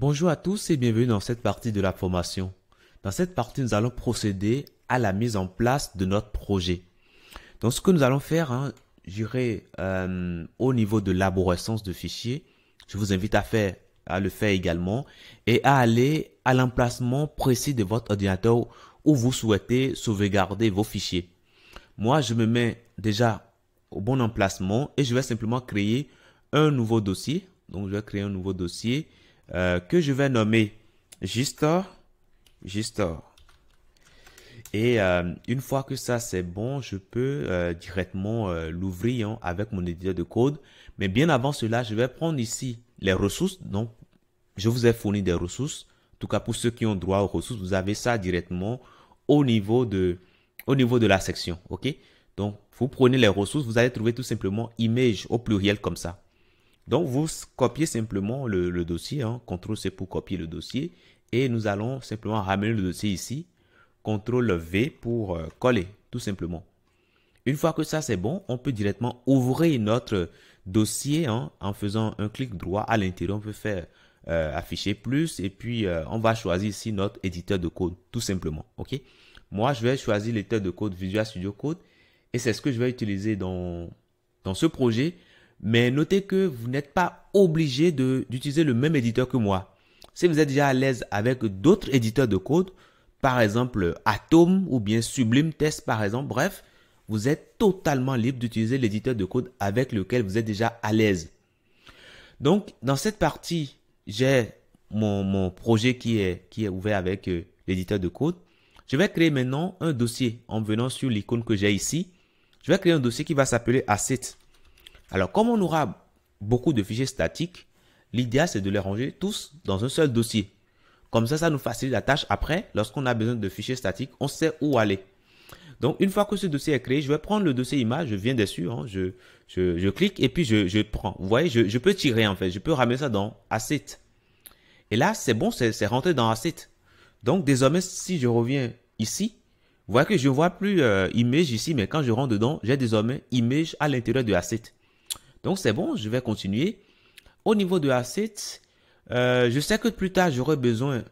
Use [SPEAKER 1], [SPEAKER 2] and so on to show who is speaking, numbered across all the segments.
[SPEAKER 1] Bonjour à tous et bienvenue dans cette partie de la formation. Dans cette partie, nous allons procéder à la mise en place de notre projet. Donc, ce que nous allons faire, j'irai au niveau de l'arborescence de fichiers. Je vous invite à le faire également et à aller à l'emplacement précis de votre ordinateur où vous souhaitez sauvegarder vos fichiers. Moi, je me mets déjà au bon emplacement et je vais simplement créer un nouveau dossier. Donc, je vais créer un nouveau dossier que je vais nommer Gistor. Et une fois que ça c'est bon, je peux directement l'ouvrir avec mon éditeur de code. Mais bien avant cela, je vais prendre ici les ressources. Donc, je vous ai fourni des ressources. En tout cas, pour ceux qui ont droit aux ressources, vous avez ça directement au niveau de la section. OK? Donc, vous prenez les ressources, vous allez trouver tout simplement image au pluriel comme ça. Donc, vous copiez simplement le dossier, CTRL-C pour copier le dossier. Et nous allons simplement ramener le dossier ici. CTRL-V pour coller, tout simplement. Une fois que ça c'est bon, on peut directement ouvrir notre dossier en faisant un clic droit à l'intérieur. On peut faire afficher plus et puis on va choisir ici notre éditeur de code, tout simplement. OK? Moi, je vais choisir l'éditeur de code Visual Studio Code et c'est ce que je vais utiliser dans ce projet. Mais notez que vous n'êtes pas obligé d'utiliser le même éditeur que moi. Si vous êtes déjà à l'aise avec d'autres éditeurs de code, par exemple Atom ou bien Sublime Text par exemple, bref, vous êtes totalement libre d'utiliser l'éditeur de code avec lequel vous êtes déjà à l'aise. Donc, dans cette partie, j'ai mon projet qui est ouvert avec l'éditeur de code. Je vais créer maintenant un dossier en venant sur l'icône que j'ai ici. Je vais créer un dossier qui va s'appeler Asset. Alors, comme on aura beaucoup de fichiers statiques, l'idéal, c'est de les ranger tous dans un seul dossier. Comme ça nous facilite la tâche. Après, lorsqu'on a besoin de fichiers statiques, on sait où aller. Donc, une fois que ce dossier est créé, je vais prendre le dossier image, je viens dessus, je clique et puis je prends. Vous voyez, je peux tirer en fait, je peux ramener ça dans Asset. Et là, c'est bon, c'est rentré dans Asset. Donc, désormais, si je reviens ici, vous voyez que je ne vois plus Image ici, mais quand je rentre dedans, j'ai désormais Image à l'intérieur de Asset. Donc, c'est bon, je vais continuer. Au niveau de Asset, je sais que plus tard, j'aurai besoin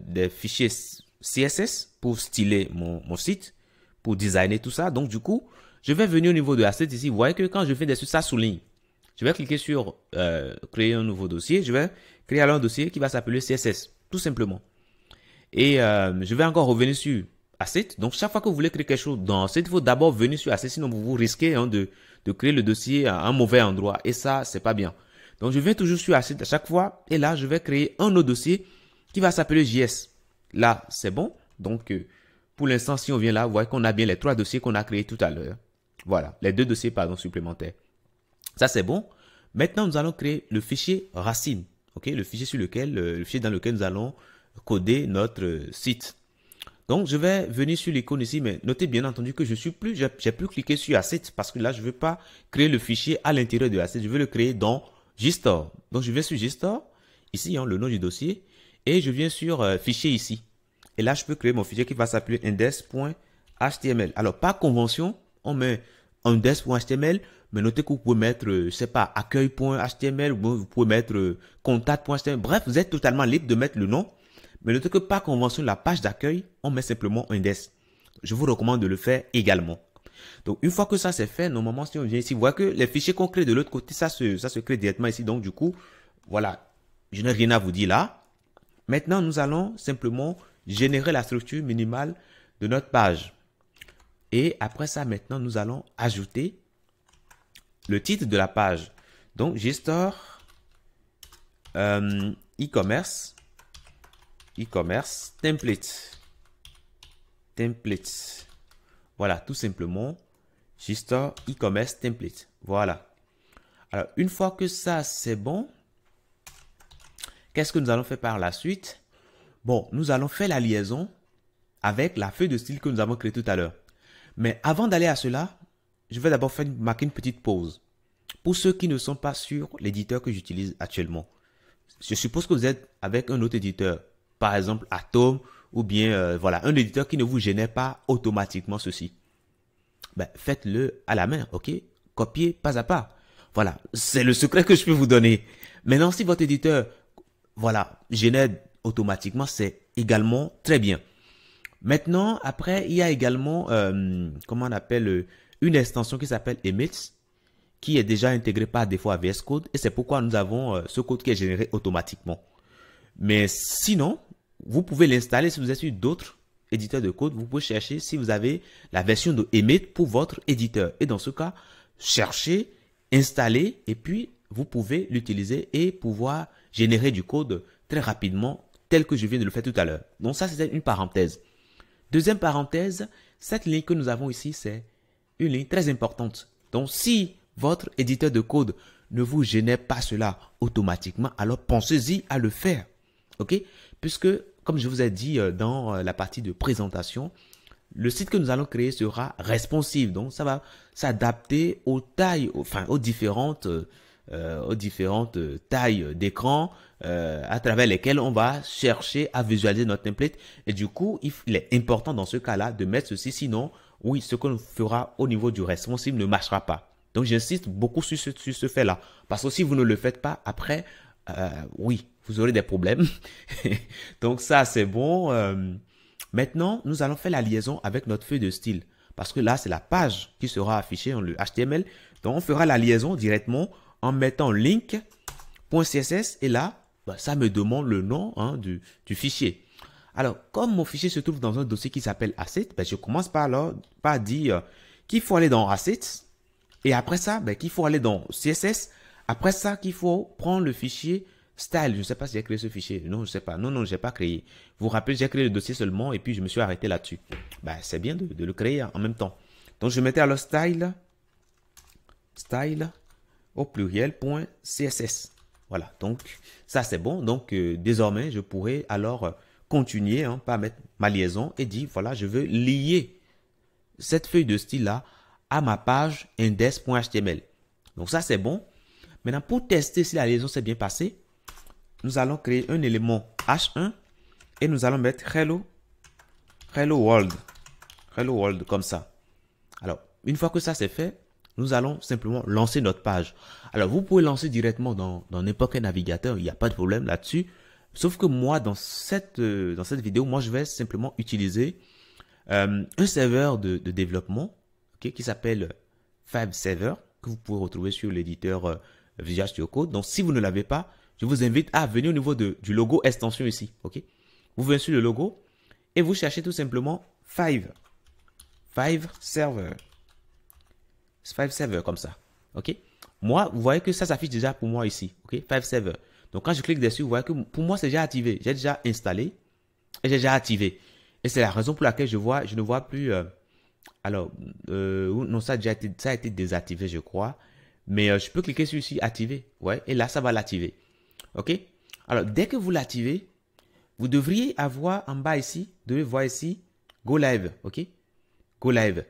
[SPEAKER 1] des fichiers CSS pour styler mon site, pour designer tout ça. Donc, du coup, je vais venir au niveau de Asset ici. Vous voyez que quand je fais dessus, ça souligne. Je vais cliquer sur créer un nouveau dossier. Je vais créer alors un dossier qui va s'appeler CSS, tout simplement. Et je vais encore revenir sur Asset. Donc, chaque fois que vous voulez créer quelque chose dans Asset, il faut d'abord venir sur Asset, sinon vous risquez de créer le dossier à un mauvais endroit. Et ça, c'est pas bien. Donc, je viens toujours sur Asset à chaque fois. Et là, je vais créer un autre dossier qui va s'appeler JS. Là, c'est bon. Donc, pour l'instant, si on vient là, vous voyez qu'on a bien les trois dossiers qu'on a créés tout à l'heure. Voilà, les deux dossiers, pardon, supplémentaires. Ça, c'est bon. Maintenant, nous allons créer le fichier racine. OK, le fichier le fichier dans lequel nous allons coder notre site. Donc, je vais venir sur l'icône ici, mais notez bien entendu que j'ai plus cliqué sur Asset parce que là, je ne veux pas créer le fichier à l'intérieur de Asset. Je veux le créer dans Gstor. Donc, je vais sur Gstor, ici, le nom du dossier, et je viens sur fichier ici. Et là, je peux créer mon fichier qui va s'appeler index.html. Alors, par convention, on met index.html, mais notez que vous pouvez mettre, je sais pas, accueil.html, ou vous pouvez mettre contact.html. Bref, vous êtes totalement libre de mettre le nom. Mais notez que par convention, la page d'accueil, on met simplement index. Je vous recommande de le faire également. Donc, une fois que ça c'est fait, normalement, si on vient ici, vous voyez que les fichiers qu'on crée de l'autre côté, ça se crée directement ici. Donc, du coup, voilà, je n'ai rien à vous dire là. Maintenant, nous allons simplement générer la structure minimale de notre page. Et après ça, maintenant, nous allons ajouter le titre de la page. Donc, Gstor e-commerce template. Voilà, tout simplement Gstor e-commerce template. Voilà. Alors, une fois que ça, c'est bon, qu'est-ce que nous allons faire par la suite? Bon, nous allons faire la liaison avec la feuille de style que nous avons créée tout à l'heure. Mais avant d'aller à cela, je vais d'abord marquer une petite pause. Pour ceux qui ne sont pas sur l'éditeur que j'utilise actuellement, je suppose que vous êtes avec un autre éditeur, par exemple Atom, ou bien voilà, un éditeur qui ne vous génère pas automatiquement ceci. Ben, faites-le à la main, ok? Copiez pas à pas. Voilà, c'est le secret que je peux vous donner. Maintenant, si votre éditeur voilà, génère automatiquement, c'est également très bien. Maintenant, après, il y a également, comment on appelle, une extension qui s'appelle Emits, qui est déjà intégrée par défaut à VS Code, et c'est pourquoi nous avons ce code qui est généré automatiquement. Mais sinon, vous pouvez l'installer si vous êtes sur d'autres éditeurs de code. Vous pouvez chercher si vous avez la version de Emit pour votre éditeur. Et dans ce cas, cherchez, installez, et puis vous pouvez l'utiliser et pouvoir générer du code très rapidement, tel que je viens de le faire tout à l'heure. Donc ça, c'était une parenthèse. Deuxième parenthèse, cette ligne que nous avons ici, c'est une ligne très importante. Donc si votre éditeur de code ne vous génère pas cela automatiquement, alors pensez-y à le faire. OK? Puisque, comme je vous ai dit dans la partie de présentation, le site que nous allons créer sera responsive. Donc, ça va s'adapter aux tailles, enfin, aux différentes tailles d'écran à travers lesquelles on va chercher à visualiser notre template. Et du coup, il est important dans ce cas-là de mettre ceci. Sinon, oui, ce qu'on fera au niveau du responsive ne marchera pas. Donc, j'insiste beaucoup sur ce fait-là. Parce que si vous ne le faites pas, après, oui, vous aurez des problèmes. Donc, ça, c'est bon. Maintenant, nous allons faire la liaison avec notre feuille de style. Parce que là, c'est la page qui sera affichée en le HTML. Donc, on fera la liaison directement en mettant link.css. Et là, bah, ça me demande le nom du fichier. Alors, comme mon fichier se trouve dans un dossier qui s'appelle Assets, ben, je commence par dire qu'il faut aller dans Assets. Et après ça, ben, qu'il faut aller dans CSS. Après ça, qu'il faut prendre le fichier style. Je ne sais pas si j'ai créé ce fichier. Non, je ne sais pas. Non, je n'ai pas créé. Vous vous rappelez, j'ai créé le dossier seulement et puis je me suis arrêté là-dessus. Ben, c'est bien de le créer en même temps. Donc, je mettais alors style au pluriel .css. Voilà. Donc, ça, c'est bon. Donc, désormais, je pourrais alors continuer par mettre ma liaison et dire, voilà, je veux lier cette feuille de style-là à ma page index.html. Donc, ça, c'est bon. Maintenant, pour tester si la liaison s'est bien passée, nous allons créer un élément H1 et nous allons mettre hello world comme ça. Alors, une fois que ça c'est fait, nous allons simplement lancer notre page. Alors, vous pouvez lancer directement dans n'importe quel navigateur, il n'y a pas de problème là-dessus. Sauf que moi, dans cette vidéo, moi, je vais simplement utiliser un serveur de développement qui s'appelle FiveServer, que vous pouvez retrouver sur l'éditeur Visual Studio Code. Donc, si vous ne l'avez pas, je vous invite à venir au niveau du logo extension ici. Ok, vous venez sur le logo et vous cherchez tout simplement FiveServer comme ça. Ok, moi, vous voyez que ça s'affiche déjà pour moi ici. Ok, FiveServer. Donc, quand je clique dessus, vous voyez que pour moi, c'est déjà activé. J'ai déjà installé et j'ai déjà activé. Et c'est la raison pour laquelle je ne vois plus. Non, ça a été désactivé, je crois. Mais je peux cliquer sur ici, activer. Ouais, et là, ça va l'activer. OK? Alors, dès que vous l'activez, vous devriez avoir en bas ici, vous devez voir ici, Go Live. OK? Go Live.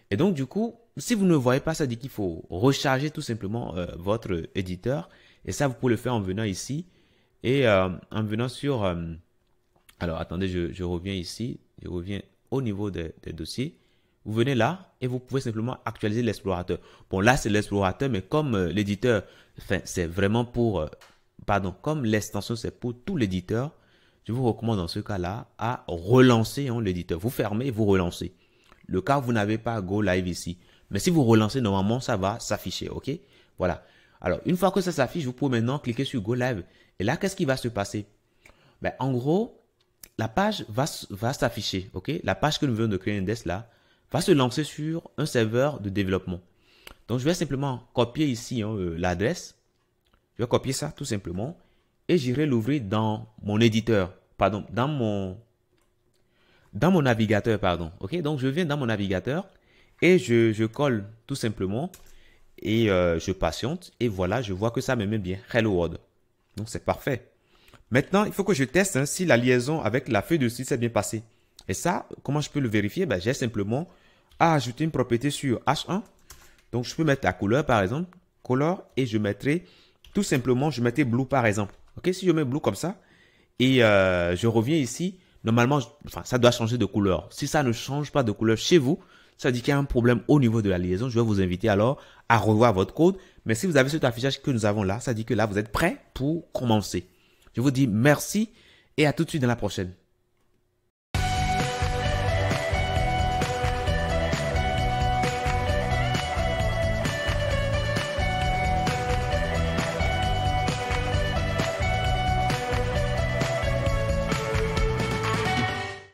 [SPEAKER 1] Et donc, du coup, si vous ne voyez pas, ça dit qu'il faut recharger tout simplement votre éditeur. Et ça, vous pouvez le faire en venant ici et en venant sur... alors, attendez, je reviens ici. Je reviens au niveau des dossiers. Vous venez là et vous pouvez simplement actualiser l'explorateur. Bon, là, c'est l'explorateur, mais comme l'éditeur, enfin, c'est vraiment pour... comme l'extension, c'est pour tout l'éditeur, je vous recommande dans ce cas-là à relancer l'éditeur. Vous fermez et vous relancez. Le cas où vous n'avez pas Go Live ici. Mais si vous relancez, normalement, ça va s'afficher. OK? Voilà. Alors, une fois que ça s'affiche, vous pouvez maintenant cliquer sur Go Live. Et là, qu'est-ce qui va se passer? Ben, en gros, la page va s'afficher. OK? La page que nous venons de créer index là va se lancer sur un serveur de développement. Donc, je vais simplement copier ici l'adresse. Je vais copier ça tout simplement et j'irai l'ouvrir dans mon éditeur, pardon, dans mon navigateur, pardon. OK? Donc, je viens dans mon navigateur et je colle tout simplement et je patiente et voilà, je vois que ça me met bien Hello World. Donc, c'est parfait. Maintenant, il faut que je teste si la liaison avec la feuille de style s'est bien passée. Et ça, comment je peux le vérifier? Ben, j'ai simplement à ajouter une propriété sur H1. Donc, je peux mettre la couleur, par exemple, color, et je mettrai tout simplement, je mettrai blue, par exemple. OK, si je mets blue comme ça, et je reviens ici, normalement, ça doit changer de couleur. Si ça ne change pas de couleur chez vous, ça dit qu'il y a un problème au niveau de la liaison. Je vais vous inviter alors à revoir votre code. Mais si vous avez cet affichage que nous avons là, ça dit que là, vous êtes prêt pour commencer. Je vous dis merci et à tout de suite dans la prochaine.